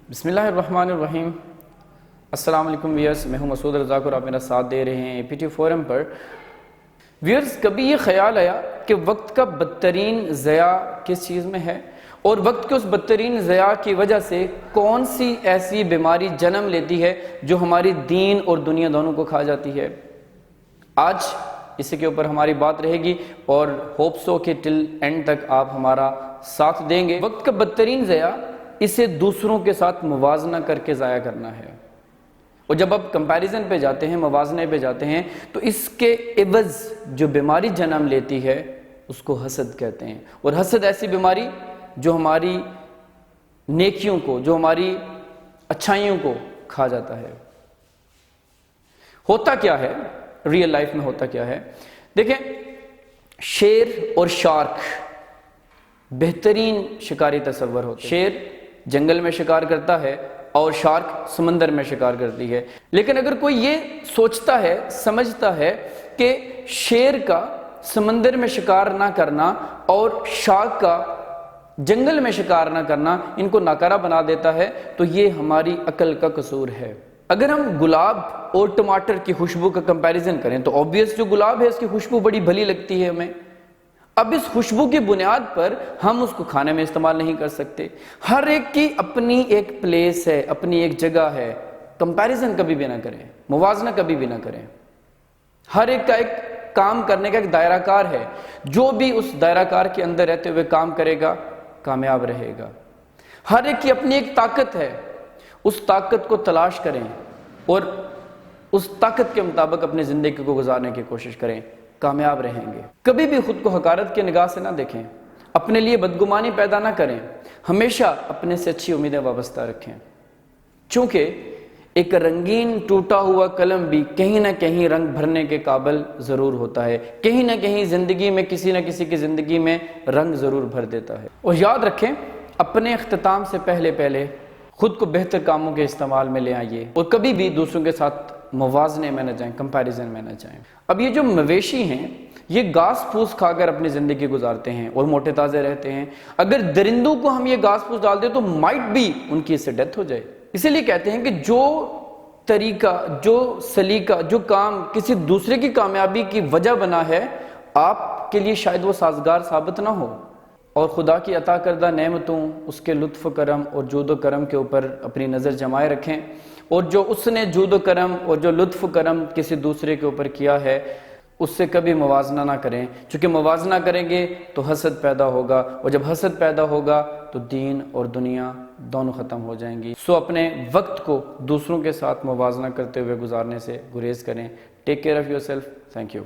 بسم اللہ الرحمن الرحیم۔ السلام علیکم ویئرس، میں ہوں مسعود رزاق اور آپ میرا ساتھ دے رہے ہیں APT فورم پر۔ ویئرس، کبھی یہ خیال آیا کہ وقت کا بدترین ضیاع کس چیز میں ہے، اور وقت کے اس بدترین ضیاع کی وجہ سے کون سی ایسی بیماری جنم لیتی ہے جو ہماری دین اور دنیا دونوں کو کھا جاتی ہے؟ آج اسی کے اوپر ہماری بات رہے گی اور ہوپ سو کہ ٹل اینڈ تک آپ ہمارا ساتھ دیں گے۔ وقت کا بدترین ضیاع اسے دوسروں کے ساتھ موازنہ کر کے ضائع کرنا ہے، اور جب آپ کمپیریزن پہ جاتے ہیں، موازنے پہ جاتے ہیں، تو اس کے عوض جو بیماری جنم لیتی ہے اس کو حسد کہتے ہیں۔ اور حسد ایسی بیماری جو ہماری نیکیوں کو، جو ہماری اچھائیوں کو کھا جاتا ہے۔ ہوتا کیا ہے ریئل لائف میں؟ ہوتا کیا ہے؟ دیکھیں، شیر اور شارک بہترین شکاری تصور ہوتے ہیں۔ شیر جنگل میں شکار کرتا ہے اور شارک سمندر میں شکار کرتی ہے، لیکن اگر کوئی یہ سوچتا ہے، سمجھتا ہے کہ شیر کا سمندر میں شکار نہ کرنا اور شارک کا جنگل میں شکار نہ کرنا ان کو ناکارہ بنا دیتا ہے، تو یہ ہماری عقل کا قصور ہے۔ اگر ہم گلاب اور ٹماٹر کی خوشبو کا کمپیریزن کریں تو آبویس جو گلاب ہے اس کی خوشبو بڑی بھلی لگتی ہے ہمیں۔ اب اس خوشبو کی بنیاد پر ہم اس کو کھانے میں استعمال نہیں کر سکتے۔ ہر ایک کی اپنی ایک پلیس ہے، اپنی ایک جگہ ہے۔ کمپیریزن کبھی بھی نہ کریں، موازنہ کبھی بھی نہ کریں۔ ہر ایک کا ایک کام کرنے کا ایک دائرہ کار ہے، جو بھی اس دائرہ کار کے اندر رہتے ہوئے کام کرے گا کامیاب رہے گا۔ ہر ایک کی اپنی ایک طاقت ہے، اس طاقت کو تلاش کریں اور اس طاقت کے مطابق اپنی زندگی کو گزارنے کی کوشش کریں، کامیاب رہیں گے۔ کبھی بھی خود کو حقارت کی نگاہ سے نہ دیکھیں، اپنے لیے بدگمانی پیدا نہ کریں، ہمیشہ اپنے سے اچھی امیدیں وابستہ رکھیں، چونکہ ایک رنگین ٹوٹا ہوا قلم بھی کہیں نہ کہیں رنگ بھرنے کے قابل ضرور ہوتا ہے، کہیں نہ کہیں زندگی میں کسی نہ کسی کی زندگی میں رنگ ضرور بھر دیتا ہے۔ اور یاد رکھیں، اپنے اختتام سے پہلے خود کو بہتر کاموں کے استعمال میں لے آئیے، اور کبھی بھی دوسروں کے ساتھ موازنے میں نہ جائیں، کمپیریزن میں نہ جائیں۔ اب یہ جو مویشی ہیں، یہ گھاس پھوس کھا کر اپنی زندگی گزارتے ہیں اور موٹے تازے رہتے ہیں۔ اگر درندوں کو ہم یہ گھاس پھوس ڈال دیں تو مائٹ بھی ان کی اس سے ڈیتھ ہو جائے۔ اسی لیے کہتے ہیں کہ جو طریقہ، جو سلیقہ، جو کام کسی دوسرے کی کامیابی کی وجہ بنا ہے، آپ کے لیے شاید وہ سازگار ثابت نہ ہو۔ اور خدا کی عطا کردہ نعمتوں، اس کے لطف و کرم اور جود و کرم کے اوپر اپنی نظر جمائے رکھیں، اور جو اس نے جود و کرم اور جو لطف و کرم کسی دوسرے کے اوپر کیا ہے اس سے کبھی موازنہ نہ کریں، چونکہ موازنہ کریں گے تو حسد پیدا ہوگا، اور جب حسد پیدا ہوگا تو دین اور دنیا دونوں ختم ہو جائیں گی۔ سو اپنے وقت کو دوسروں کے ساتھ موازنہ کرتے ہوئے گزارنے سے گریز کریں۔ Take care of your self. Thank you.